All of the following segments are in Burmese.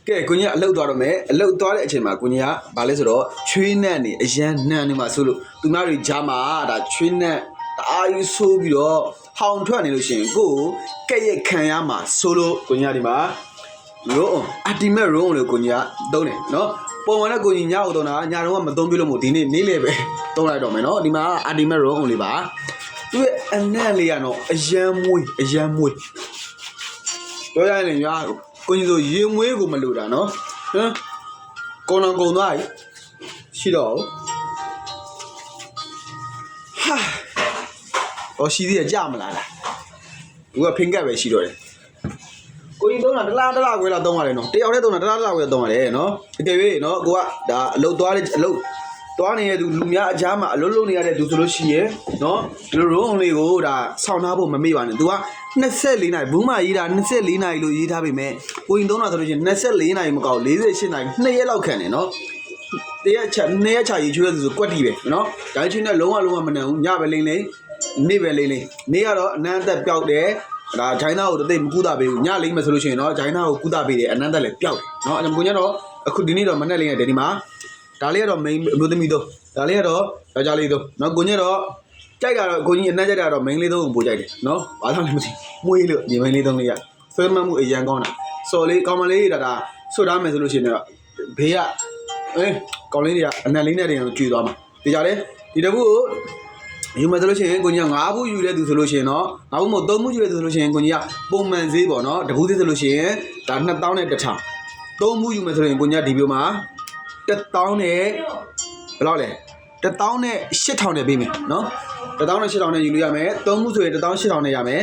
ကဲကိုကြီးကအလုတ်သွားတော့မယ်အလုတ်သွားတဲ့အချိန်မှာကိုကြီးကဘာလဲဆိုတော့ချွေးနှံ့နေအရန်နှံ့နေမှာဆိုလို့သူများတွေကြားမှာဒါချွေးနှံ့တအားကြီးဆိုးပြီးတော့ဟောင်ထွက်နေလို့ရှိရင်ကိုကဲ့ရဲ့ခံရမှာဆိုလို့ကိုကြီးကဒီမှာရိုးအတီမက်ရိုးလို့ကိုကြီးကသုံးတယ်နော်ပုံမှန်နဲ့ကိုကြီးညအောင်သုံးတာညတော့မသုံးပြလို့မို့ဒီနေ့နေ့လေပဲသုံးလိုက်တော့မယ်နော်ဒီမှာအတီမက်ရိုးလေးပါသူရဲ့အနက်လေးကတော့အရန်မွေးပြောရရင်ညာကိုကြီးဆိုရေမွေးကိုမလိုတာနော်ဟမ်ကုန်းသွားပြီရှိတော့ဟာဟောရှိသေးရကြမလားသူကဖင်ကက်ပဲရှိတော့တယ်ကိုကြီးသုံးတာတလားခွဲလောက်သုံးရတယ်နော်တယောက်တည်းသုံးတာတလားခွဲသုံးရတယ်နော်အကယ်၍နော်ကိုကဒါအလုတ်သွားနေတဲ့သူလူများအကြားမှာအလုတ်လုပ်နေရတဲ့သူဆိုလို့ရှိရဲ့နော်ဒီလိုရုံးလေးကိုဒါဆောင်းထားဖို့မမေ့ပါနဲ့သူက24နာရီဘူးမရေးတာ24နာရီလို့ရေးထားပေမဲ့ကိုရင်သုံးတာဆိုလို့ရှိရင်24နာရီမကောက်48နာရီ2ရက်လောက်ခံတယ်နော်2ရက်ချရေးချွေးရသူဆိုကွက်တီပဲနော်ဒါချင်းနဲ့လုံးဝမနှံဘူးညပဲလိမ့်နေ့ပဲလိမ့်နေ့ကတော့အနမ်းသက်ပျောက်တယ်ဒါဂျိုင်းသားကိုတိတ်မကူတာပေးဘူးညလိမ့်မယ်ဆိုလို့ရှိရင်တော့ဂျိုင်းသားကိုကူတာပေးတယ်အနမ်းသက်လည်းပျောက်တယ်နော်အဲ့ဒါကိုညတော့အခုဒီနေ့တော့မနဲ့လိမ့်ရတယ်ဒီမှာဒါလေးကတော့ main အမျိုးသမီးတော့ဒါလေးကတော့ယောက်ျားလေးတော့နော်ကိုညတော့ကြိုက်တာတော့ကိုကြီးအနှံ့ကြိုက်တာတော့ main လေးသုံးကိုပို့ကြိုက်တယ်နော်ဘာလို့လဲမသိမွေးလို့ဒီ main လေးသုံးလေးရဆွဲမှတ်မှုအရန်ကောင်းတာစော်လေးကောင်းမလေးဒါဆွတ်ထားမယ်ဆိုလို့ရှိရင်တော့ဘေးကကောင်းလေးတွေကအနံ့လေးနဲ့တင်ကျွေသွားမှာဒီကြတယ်ဒီတကူကိုယူမယ်ဆိုလို့ရှိရင်ကိုကြီးက9ဘူးယူတဲ့သူဆိုလို့ရှိရင်တော့9ဘူးမဟုတ်3ဘူးယူတဲ့သူဆိုလို့ရှိရင်ကိုကြီးကပုံမှန်ဈေးပေါ့နော်တကူသေးဆိုလို့ရှိရင်ဒါ2000နဲ့1000 3ဘူးယူမယ်ဆိုရင်ကိုကြီးကဒီပြောမှာ1000နဲ့ဘယ်လောက်လဲ1000နဲ့8000နဲ့ပေးမယ်နော်1000နဲ့8000နဲ့ယူလို့ရမယ်3ဘူးဆိုရင်18000နဲ့ရမယ်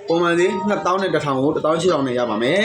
ပုံမှန်ဈေး2000နဲ့1000ကို18000နဲ့ရပါမယ်